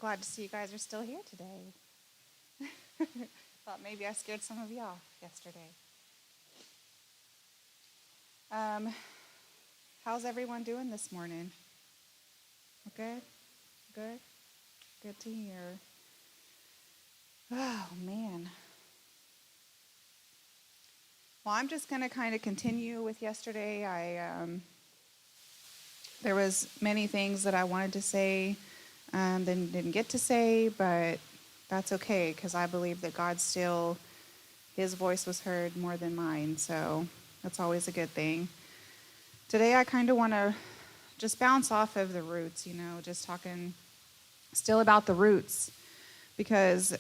Glad to see you guys are still here today. Thought maybe I scared some of y'all yesterday. Um, how's everyone doing this morning? Good? Good? Good to hear. Oh, man. Well, I'm just going to kind of continue with yesterday. There was many things that I wanted to say, then didn't get to say, but that's okay because I believe that God still, his voice was heard more than mine, so that's always a good thing. Today I kind of want to just bounce off of the roots, just talking still about the roots because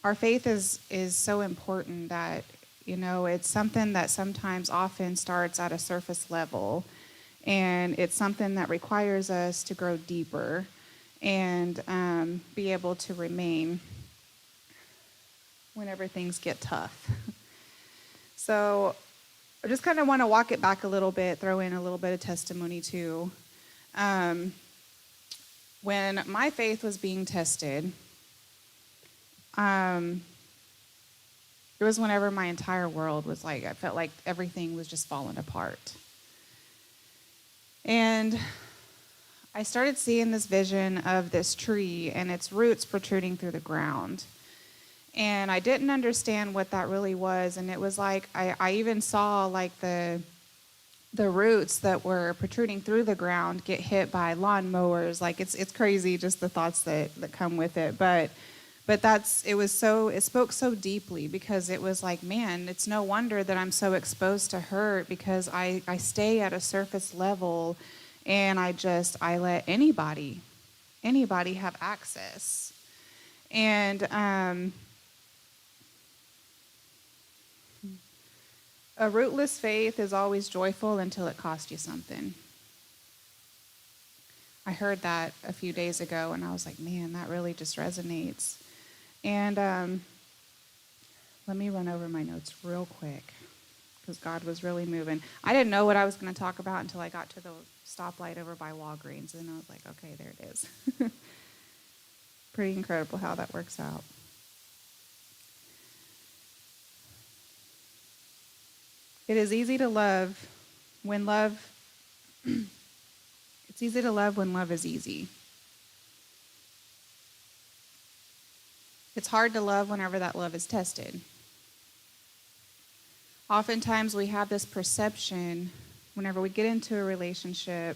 our faith is so important that, it's something that sometimes often starts at a surface level, and it's something that requires us to grow deeper and be able to remain whenever things get tough. So I just kind of want to walk it back a little bit, throw in a little bit of testimony too. When my faith was being tested, it was whenever my entire world was I felt like everything was just falling apart. And I started seeing this vision of this tree and its roots protruding through the ground. And I didn't understand what that really was. And it was I even saw the roots that were protruding through the ground get hit by lawnmowers. It's crazy just the thoughts that come with it. But it spoke so deeply because it was man, it's no wonder that I'm so exposed to hurt because I stay at a surface level and I let anybody have access. And a rootless faith is always joyful until it costs you something. I heard that a few days ago, and I was like, man, that really just resonates. And let me run over my notes real quick, because God was really moving. I didn't know what I was going to talk about until I got to the stoplight over by Walgreens, and I was like, okay, there it is. Pretty incredible how that works out. It is easy to love when love, it's easy to love when love is easy. It's hard to love whenever that love is tested. Oftentimes we have this perception whenever we get into a relationship,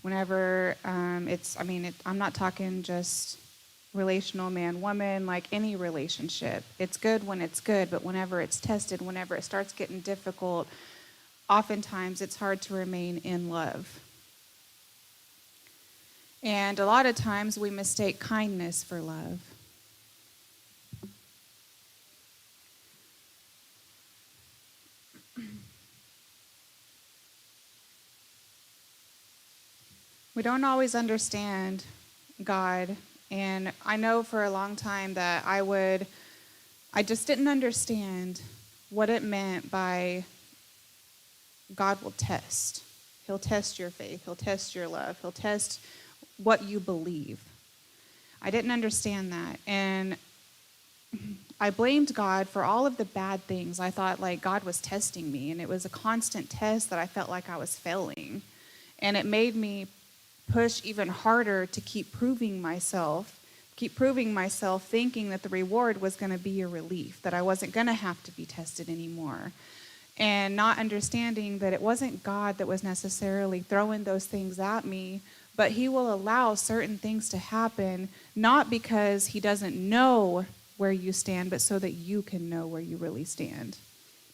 whenever I'm not talking just relational man-woman, like any relationship. It's good when it's good, but whenever it's tested, whenever it starts getting difficult, oftentimes it's hard to remain in love. And a lot of times we mistake kindness for love. We don't always understand God, and I know for a long time that I just didn't understand what it meant by God will test. He'll test your faith. He'll test your love. He'll test what you believe. I didn't understand that, and I blamed God for all of the bad things. I thought God was testing me, and it was a constant test that I felt like I was failing, and it made me push even harder to keep proving myself, thinking that the reward was going to be a relief, that I wasn't going to have to be tested anymore. And not understanding that it wasn't God that was necessarily throwing those things at me, but he will allow certain things to happen, not because he doesn't know where you stand, but so that you can know where you really stand.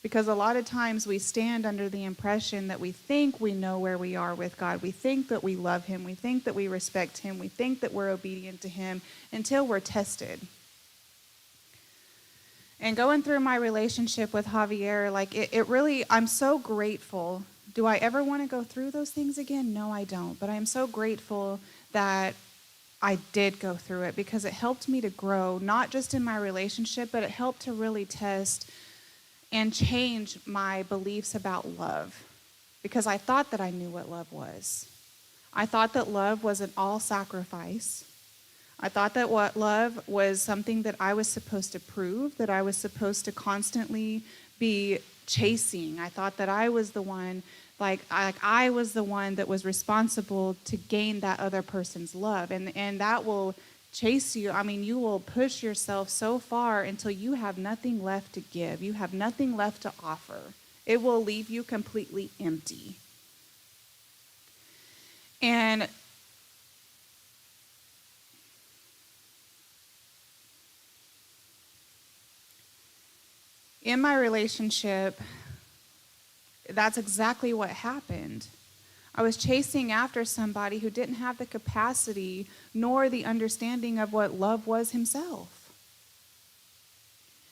Because a lot of times we stand under the impression that we think we know where we are with God. We think that we love him. We think that we respect him. We think that we're obedient to him until we're tested. And going through my relationship with Javier, it really, I'm so grateful. Do I ever want to go through those things again? No, I don't. But I'm so grateful that I did go through it because it helped me to grow, not just in my relationship, but it helped to really test and change my beliefs about love, because I thought that I knew what love was. I thought that love was an all sacrifice. I thought that what love was something that I was supposed to prove, that I was supposed to constantly be chasing. I thought that I was the one, I was the one that was responsible to gain that other person's love. And that will chase you. I mean, you will push yourself so far until you have nothing left to give. You have nothing left to offer. It will leave you completely empty. And in my relationship, that's exactly what happened. I was chasing after somebody who didn't have the capacity nor the understanding of what love was himself.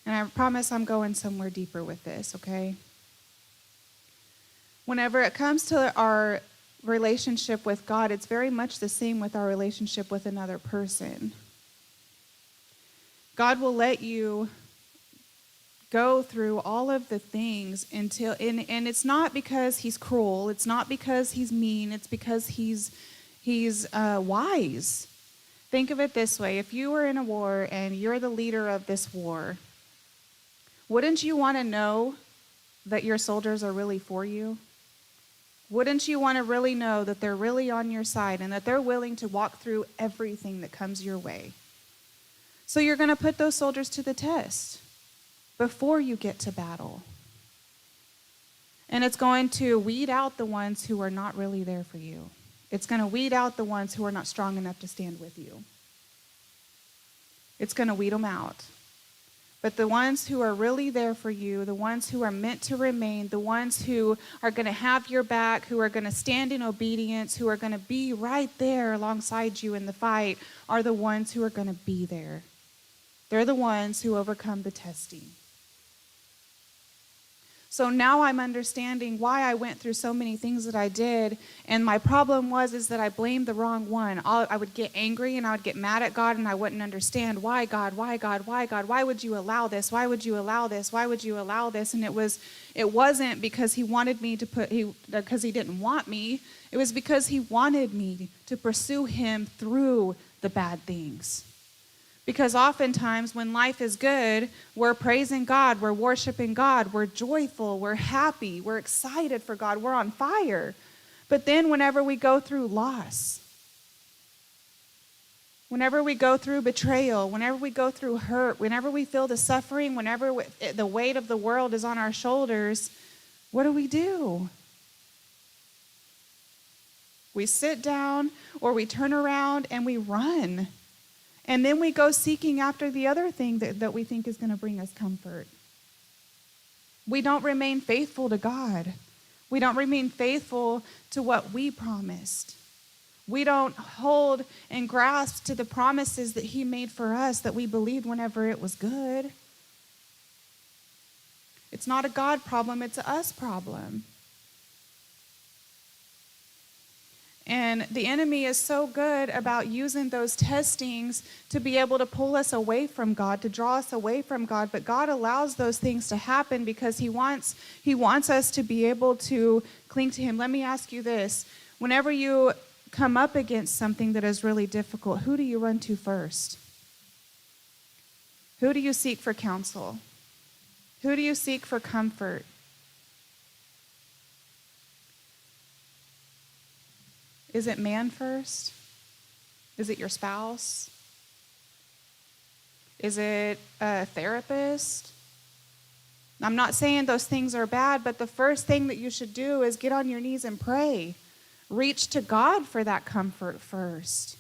And I promise I'm going somewhere deeper with this, okay? Whenever it comes to our relationship with God, it's very much the same with our relationship with another person. God will let you go through all of the things until, and it's not because he's cruel, it's not because he's mean, it's because he's wise. Think of it this way: if you were in a war and you're the leader of this war, wouldn't you want to know that your soldiers are really for you? Wouldn't you want to really know that they're really on your side and that they're willing to walk through everything that comes your way? So you're going to put those soldiers to the test before you get to battle. And it's going to weed out the ones who are not really there for you. It's going to weed out the ones who are not strong enough to stand with you. It's going to weed them out. But the ones who are really there for you, the ones who are meant to remain, the ones who are going to have your back, who are going to stand in obedience, who are going to be right there alongside you in the fight, are the ones who are going to be there. They're the ones who overcome the testing. So now I'm understanding why I went through so many things that I did, and my problem is that I blamed the wrong one. I would get angry and I would get mad at God, and I wouldn't understand why God, why God, why God, why would you allow this? Why would you allow this? Why would you allow this? And it wasn't because he wanted me to because he didn't want me. It was because he wanted me to pursue him through the bad things. Because oftentimes when life is good, we're praising God, we're worshiping God, we're joyful, we're happy, we're excited for God, we're on fire. But then whenever we go through loss, whenever we go through betrayal, whenever we go through hurt, whenever we feel the suffering, whenever the weight of the world is on our shoulders, what do? We sit down or we turn around and we run. And then we go seeking after the other thing that we think is going to bring us comfort. We don't remain faithful to God. We don't remain faithful to what we promised. We don't hold and grasp to the promises that he made for us that we believed whenever it was good. It's not a God problem, it's a us problem. And the enemy is so good about using those testings to be able to pull us away from God, to draw us away from God. But God allows those things to happen because he wants us to be able to cling to him. Let me ask you this. Whenever you come up against something that is really difficult, who do you run to first? Who do you seek for counsel? Who do you seek for comfort? Is it man first? Is it your spouse? Is it a therapist? I'm not saying those things are bad, but the first thing that you should do is get on your knees and pray. Reach to God for that comfort first.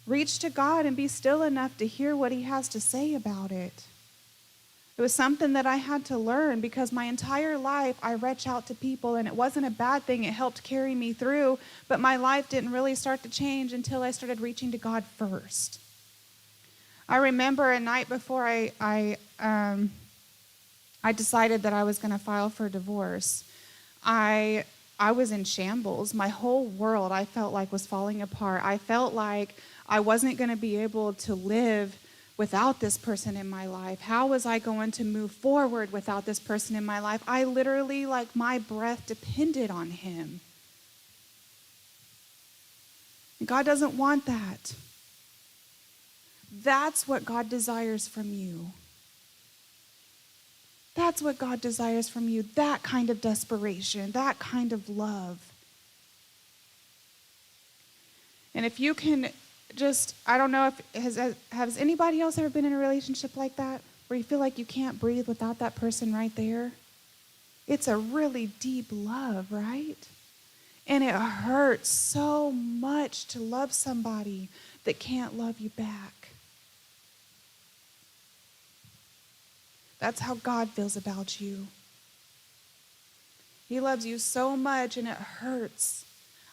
Reach to God and be still enough to hear what he has to say about it. It was something that I had to learn because my entire life I reach out to people, and it wasn't a bad thing. It helped carry me through, but my life didn't really start to change until I started reaching to God first. I remember a night before I decided that I was going to file for divorce. I was in shambles. My whole world, I felt like, was falling apart. I felt like I wasn't going to be able to live without this person in my life. How was I going to move forward without this person in my life? I literally, my breath depended on him. God doesn't want that. That's what God desires from you. That's what God desires from you, that kind of desperation, that kind of love. And if you can just, I don't know if, has anybody else ever been in a relationship like that, where you feel like you can't breathe without that person right there? It's a really deep love, right? And it hurts so much to love somebody that can't love you back. That's how God feels about you. He loves you so much, and it hurts.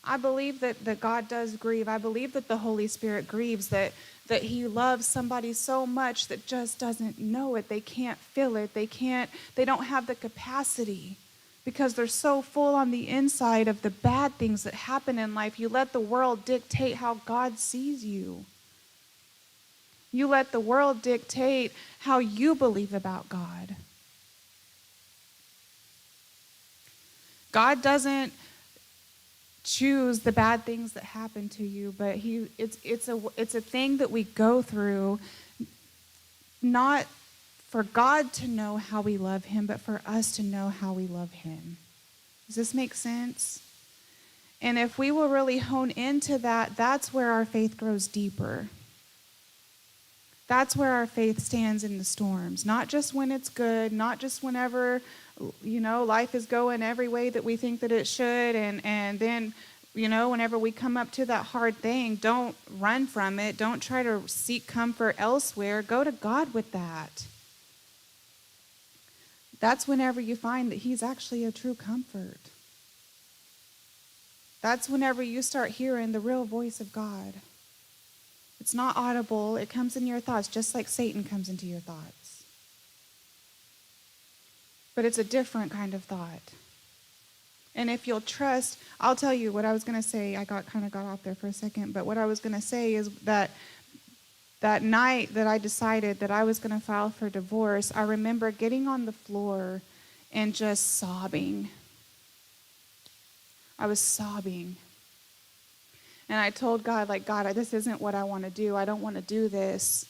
I believe that God does grieve. I believe that the Holy Spirit grieves, that he loves somebody so much that just doesn't know it. They can't feel it. They don't have the capacity because they're so full on the inside of the bad things that happen in life. You let the world dictate how God sees you. You let the world dictate how you believe about God. God doesn't choose the bad things that happen to you, but it's a thing that we go through, not for God to know how we love him, but for us to know how we love him. Does this make sense? And if we will really hone into that, that's where our faith grows deeper. That's where our faith stands in the storms, not just when it's good, not just whenever, life is going every way that we think that it should, and then, whenever we come up to that hard thing, don't run from it. Don't try to seek comfort elsewhere. Go to God with that. That's whenever you find that he's actually a true comfort. That's whenever you start hearing the real voice of God. It's not audible. It comes in your thoughts, just like Satan comes into your thoughts. But it's a different kind of thought. And if you'll trust, I'll tell you what I was going to say. I got off there for a second. But what I was going to say is that night that I decided that I was going to file for divorce, I remember getting on the floor and just sobbing. I was sobbing. And I told God, God, this isn't what I want to do. I don't want to do this.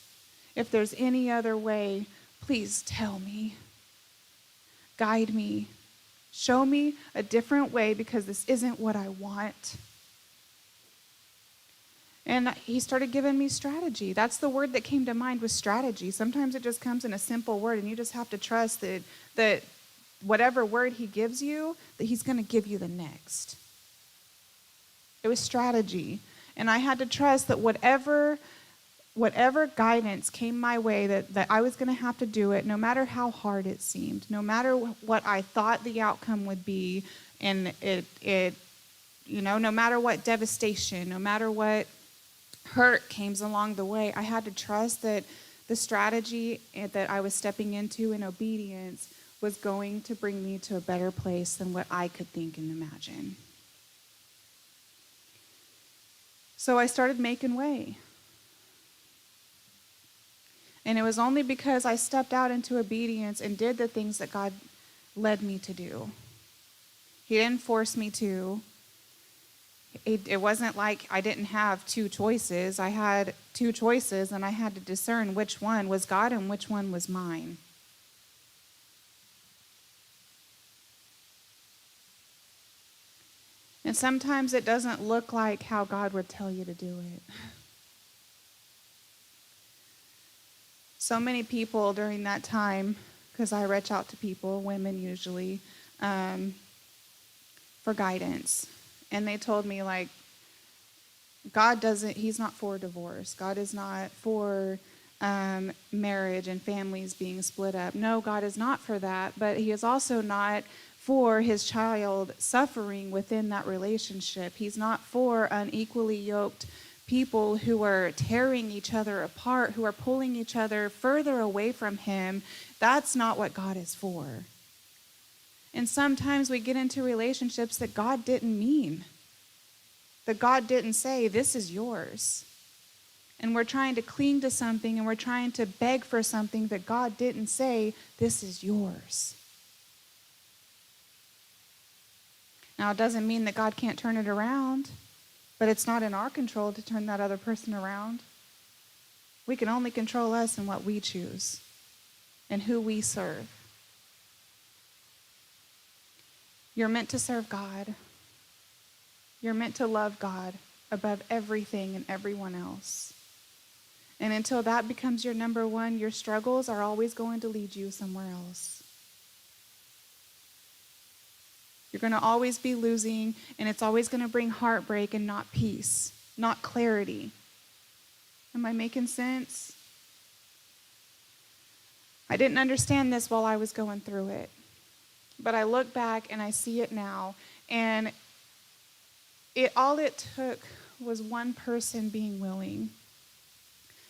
If there's any other way, please tell me. Guide me. Show me a different way, because this isn't what I want. And he started giving me strategy. That's the word that came to mind, was strategy. Sometimes it just comes in a simple word, and you just have to trust that whatever word he gives you, that he's going to give you the next. It was strategy. And I had to trust that whatever guidance came my way, that I was going to have to do it, no matter how hard it seemed, no matter what I thought the outcome would be, and no matter what devastation, no matter what hurt came along the way, I had to trust that the strategy that I was stepping into in obedience was going to bring me to a better place than what I could think and imagine. So I started making way. And it was only because I stepped out into obedience and did the things that God led me to do. He didn't force me to. It wasn't like I didn't have two choices. I had two choices, and I had to discern which one was God and which one was mine. And sometimes it doesn't look like how God would tell you to do it. So many people during that time, because I reach out to people, women usually, for guidance. And they told me, he's not for divorce. God is not for marriage and families being split up. No, God is not for that. But he is also not for his child suffering within that relationship. He's not for unequally yoked people who are tearing each other apart, who are pulling each other further away from him. That's not what God is for. And sometimes we get into relationships that God didn't mean, that God didn't say, this is yours. And we're trying to cling to something, and we're trying to beg for something that God didn't say, this is yours. Now, it doesn't mean that God can't turn it around. But it's not in our control to turn that other person around. We can only control us and what we choose and who we serve. You're meant to serve God. You're meant to love God above everything and everyone else. And until that becomes your number one, your struggles are always going to lead you somewhere else. You're going to always be losing, and it's always going to bring heartbreak and not peace, not clarity. Am I making sense? I didn't understand this while I was going through it. But I look back and I see it now, and all it took was one person being willing.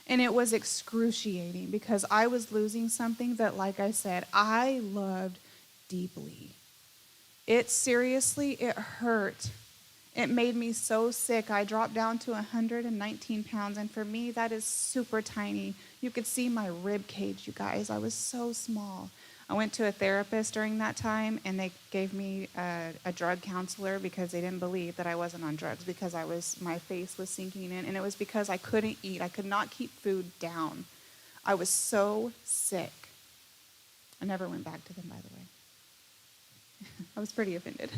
And it was excruciating because I was losing something that, like I said, I loved deeply. It hurt. It made me so sick. I dropped down to 119 pounds, and for me, that is super tiny. You could see my rib cage, you guys. I was so small. I went to a therapist during that time, and they gave me a drug counselor because they didn't believe that I wasn't on drugs because my face was sinking in, and it was because I couldn't eat. I could not keep food down. I was so sick. I never went back to them, by the way. I was pretty offended.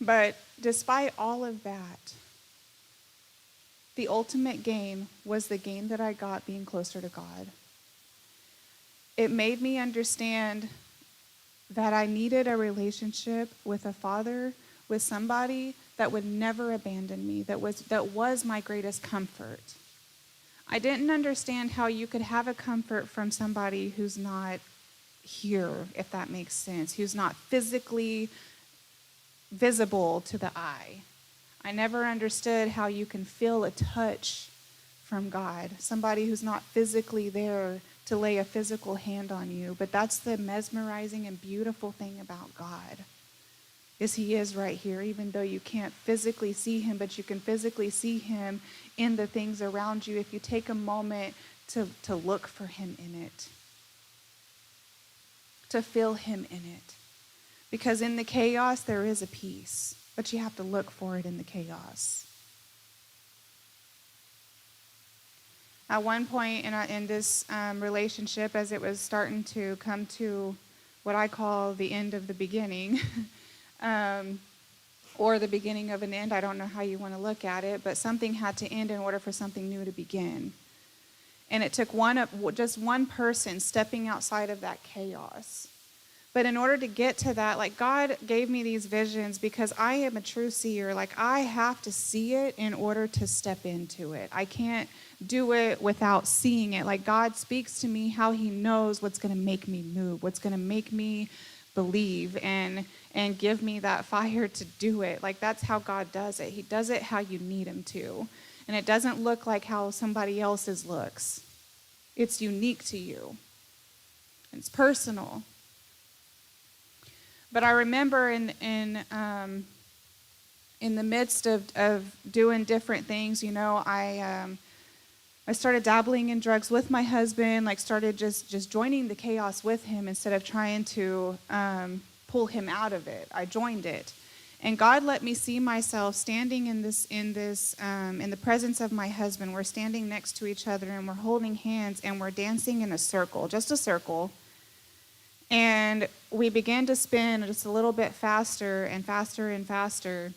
But despite all of that, the ultimate gain was the gain that I got being closer to God. It made me understand that I needed a relationship with a father, with somebody that would never abandon me, that was my greatest comfort. I didn't understand how you could have a comfort from somebody who's not here, if that makes sense, who's not physically visible to the eye. I never understood how you can feel a touch from God, somebody who's not physically there to lay a physical hand on you. But that's the mesmerizing and beautiful thing about God, is he is right here, even though you can't physically see him, but you can physically see him in the things around you if you take a moment to look for him in it, to feel him in it. Because in the chaos, there is a peace. But you have to look for it in the chaos. At one point in this relationship, as it was starting to come to what I call the end of the beginning, or the beginning of an end, I don't know how you want to look at it, but something had to end in order for something new to begin. And it took just one person stepping outside of that chaos. But in order to get to that, like, God gave me these visions because I am a true seer. Like, I have to see it in order to step into it. I can't do it without seeing it. Like, God speaks to me how he knows what's going to make me move, what's going to make me believe and give me that fire to do it. Like, that's how God does it. He does it how you need him to. And it doesn't look like how somebody else's looks. It's unique to you. It's personal. But I remember in the midst of doing different things, you know, I started dabbling in drugs with my husband, like started just joining the chaos with him instead of trying to pull him out of it. I joined it. And God let me see myself standing in the presence of my husband. We're standing next to each other and we're holding hands and we're dancing in a circle, just a circle. And we began to spin just a little bit faster and faster and faster.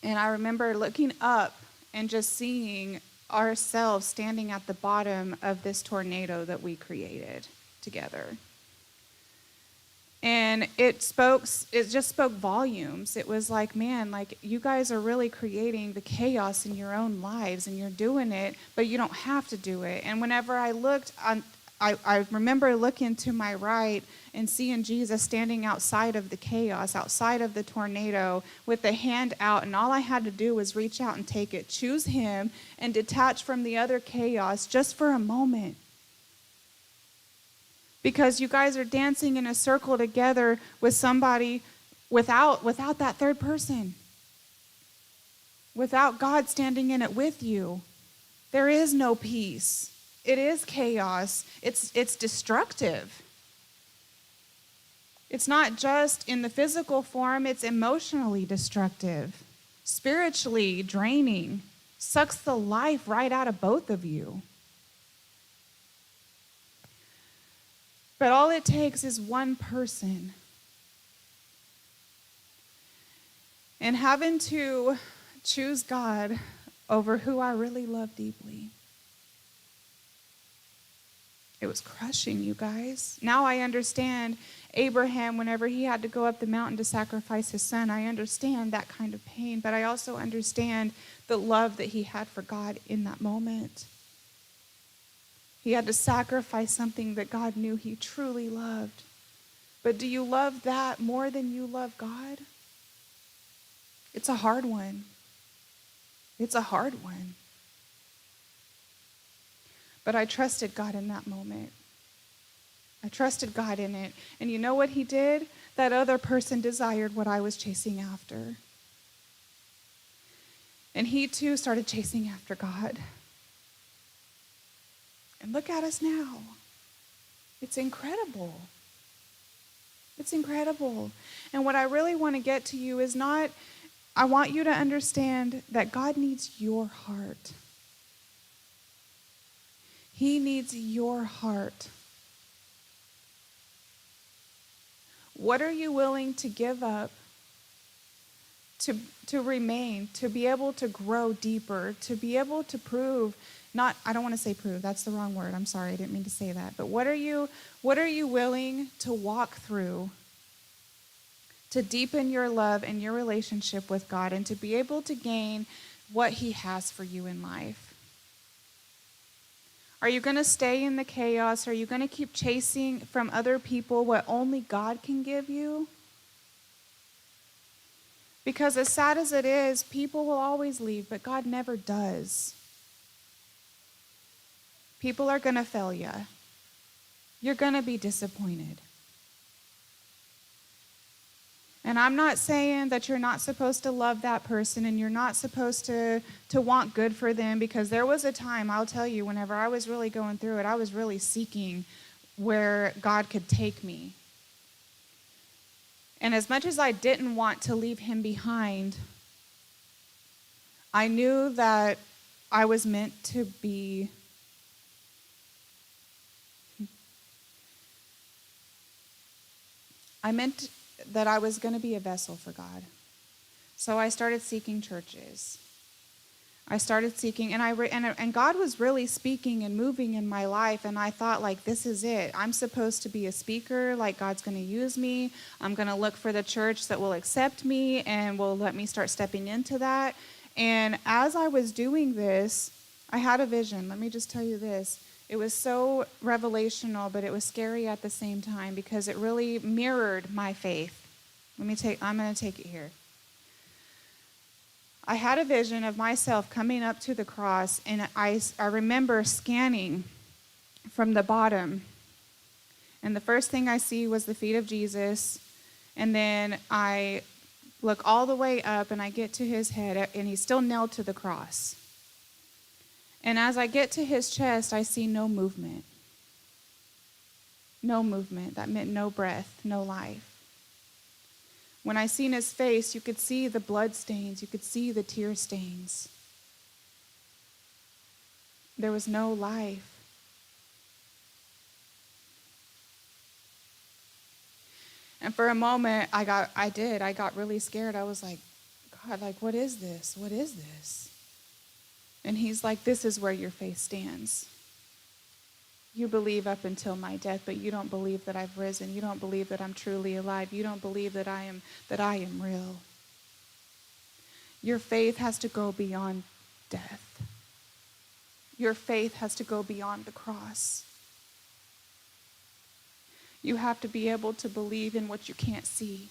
And I remember looking up and just seeing ourselves standing at the bottom of this tornado that we created together. And it just spoke volumes. It was like, man, like, you guys are really creating the chaos in your own lives, and you're doing it, but you don't have to do it. And whenever I looked on, I remember looking to my right and seeing Jesus standing outside of the chaos, outside of the tornado, with a hand out, and all I had to do was reach out and take it, choose him, and detach from the other chaos just for a moment. Because you guys are dancing in a circle together with somebody without that third person. Without God standing in it with you. There is no peace. It is chaos. It's destructive. It's not just in the physical form, it's emotionally destructive, spiritually draining, sucks the life right out of both of you. But all it takes is one person. And having to choose God over who I really love deeply. It was crushing, you guys. Now I understand Abraham, whenever he had to go up the mountain to sacrifice his son, I understand that kind of pain, but I also understand the love that he had for God in that moment. He had to sacrifice something that God knew he truly loved. But do you love that more than you love God? It's a hard one. It's a hard one. But I trusted God in that moment. I trusted God in it. And you know what he did? That other person desired what I was chasing after. And he too started chasing after God. And look at us now. It's incredible. It's incredible. And what I really want to get to you is not, I want you to understand that God needs your heart. He needs your heart. What are you willing to give up to remain, to be able to grow deeper, to be able to prove, not, I don't want to say prove, that's the wrong word. I'm sorry, I didn't mean to say that. But what are you willing to walk through to deepen your love and your relationship with God and to be able to gain what he has for you in life? Are you going to stay in the chaos? Are you going to keep chasing from other people what only God can give you? Because as sad as it is, people will always leave, but God never does. People are going to fail you. You're going to be disappointed. And I'm not saying that you're not supposed to love that person and you're not supposed to want good for them, because there was a time, I'll tell you, whenever I was really going through it, I was really seeking where God could take me. And as much as I didn't want to leave him behind, I knew that I was meant to be that I was going to be a vessel for God. So I started seeking churches. I started seeking, and God was really speaking and moving in my life, and I thought, like, this is it. I'm supposed to be a speaker, like God's going to use me. I'm going to look for the church that will accept me and will let me start stepping into that. And as I was doing this, I had a vision. Let me just tell you this. It was so revelational, but it was scary at the same time because it really mirrored my faith. I'm going to take it here. I had a vision of myself coming up to the cross, and I remember scanning from the bottom. And the first thing I see was the feet of Jesus, and then I look all the way up, and I get to his head, and he's still nailed to the cross. And as I get to his chest, I see no movement. No movement. That meant no breath, no life. When I seen his face, you could see the blood stains. You could see the tear stains. There was no life. And for a moment, I got really scared. I was like, God, like, what is this? What is this? And he's like, this is where your faith stands. You believe up until my death, but you don't believe that I've risen. You don't believe that I'm truly alive. You don't believe that I am real. Your faith has to go beyond death. Your faith has to go beyond the cross. You have to be able to believe in what you can't see.